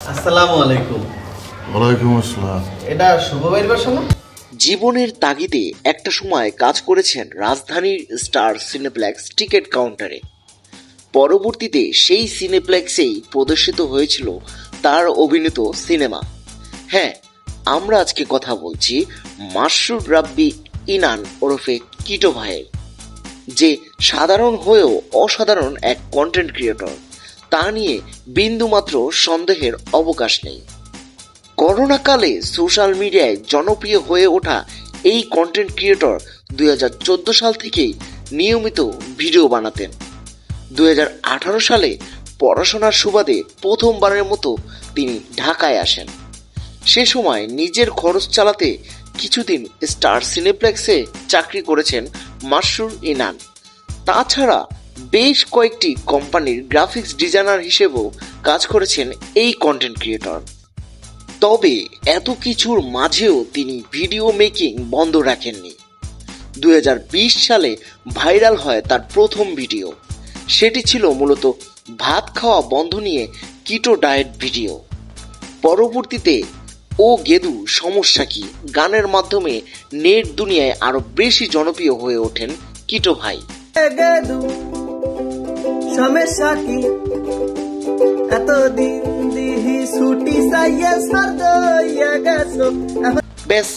আসসালামু আলাইকুম। ওয়ালাইকুম আসসালাম। এটা শুভ ভাইয়ের বাসা না? জীবনের তাগিদে একটা সময় কাজ করেছেন রাজধানীর স্টার সিনেপ্লেক্স টিকিট কাউন্টারে। পরবর্তীতে সেই সিনেপ্লেক্সেই প্রদর্শিত হয়েছিল তার অভিনীত সিনেমা। হ্যাঁ, আমরা আজকে কথা বলছি মাসুদ রাব্বি ইনান ওরফে কিটো ভাইয়ের, যে সাধারণ হয়েও অসাধারণ এক কন্টেন্ট ক্রিয়েটর। তা নিয়ে বিন্দুমাত্র সন্দেহের অবকাশ নেই। করোনাকালে সোশ্যাল মিডিয়ায় জনপ্রিয় হয়ে ওঠা এই কন্টেন্ট ক্রিয়েটর 2014 সাল থেকেই নিয়মিত ভিডিও বানাতেন। 2018 সালে পড়াশোনার সুবাদে প্রথমবারের মতো তিনি ঢাকায় আসেন। সে সময় নিজের খরচ চালাতে কিছুদিন স্টার সিনেপ্লেক্সে চাকরি করেছেন মাসুদ ইনান। তাছাড়া বেশ কয়েকটি কোম্পানির গ্রাফিক্স ডিজাইনার হিসেবেও কাজ করেছেন এই কন্টেন্ট ক্রিয়েটর। তবে এত কিছুর মাঝেও তিনি ভিডিও মেকিং বন্ধ রাখেননি। 2020 সালে ভাইরাল হয় তার প্রথম ভিডিও। সেটি ছিল মূলত ভাত খাওয়া বন্ধ নিয়ে কিটো ডায়েট ভিডিও। পরবর্তীতে ও গেদু সমস্যা কি গানের মাধ্যমে নেট দুনিয়ায় আরো বেশি জনপ্রিয় হয়ে ওঠেন কিটো ভাই। সমস্যা কি এতদিন দিহি ছুটি চাইয়ে সারদ ইয়া গেছো। ব্যাস,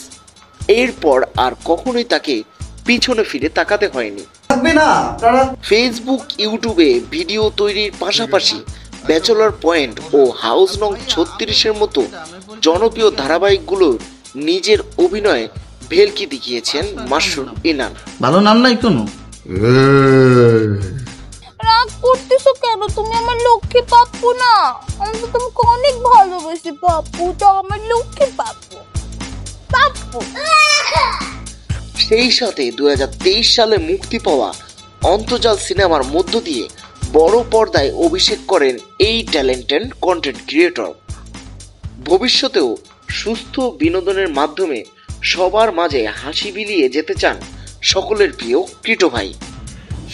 এরপর আর কখনোই তাকে পিছনে ফিরে তাকাতে হয়নি। ফেসবুক, ইউটিউবে ভিডিও তৈরির পাশাপাশি ব্যাচেলর পয়েন্ট ও হাউস নং 36-এর মতো জনপ্রিয় ধারাবাহিকগুলোর নিজের অভিনয়ে ভেলকি দেখিয়েছেন মাসুদ ইনান। ভালো নাম নাই কোনো? রাগ করতেছো কেন? তুমি আমার লক্ষ্মী পাপ্পু না? আমি তো তোমাকে অনেক ভালোবাসি পাপ্পু, তো আমার লক্ষ্মী পাপ্পু পাপ্পু। সেই সাথে 2023 সালে মুক্তি পাওয়া অন্তর্জাল সিনেমার মধ্য দিয়ে বড় পর্দায় অভিষেক করেন এই ট্যালেন্টেড কন্টেন্ট ক্রিয়েটর। ভবিষ্যতেও সুস্থ বিনোদনের মাধ্যমে সবার মাঝে হাসি বিলিয়ে যেতে চান সকলের প্রিয় কিটো ভাই।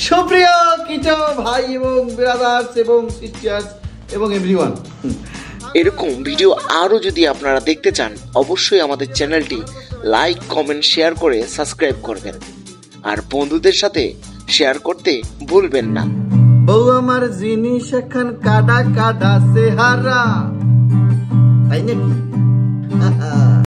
সুপ্রিয় কিটো ভাই এবং ব্রাদার্স এবং সিস্টার্স এবং এভরিওয়ান, এরকম ভিডিও আরও যদি আপনারা দেখতে চান অবশ্যই আমাদের চ্যানেলটি লাইক, কমেন্ট, শেয়ার করে সাবস্ক্রাইব করবেন। আর বন্ধুদের সাথে শেয়ার করতে ভুলবেন না। বউ আমার জিনিস এখন কাদা কাদা সেহারা, তাই নাকি?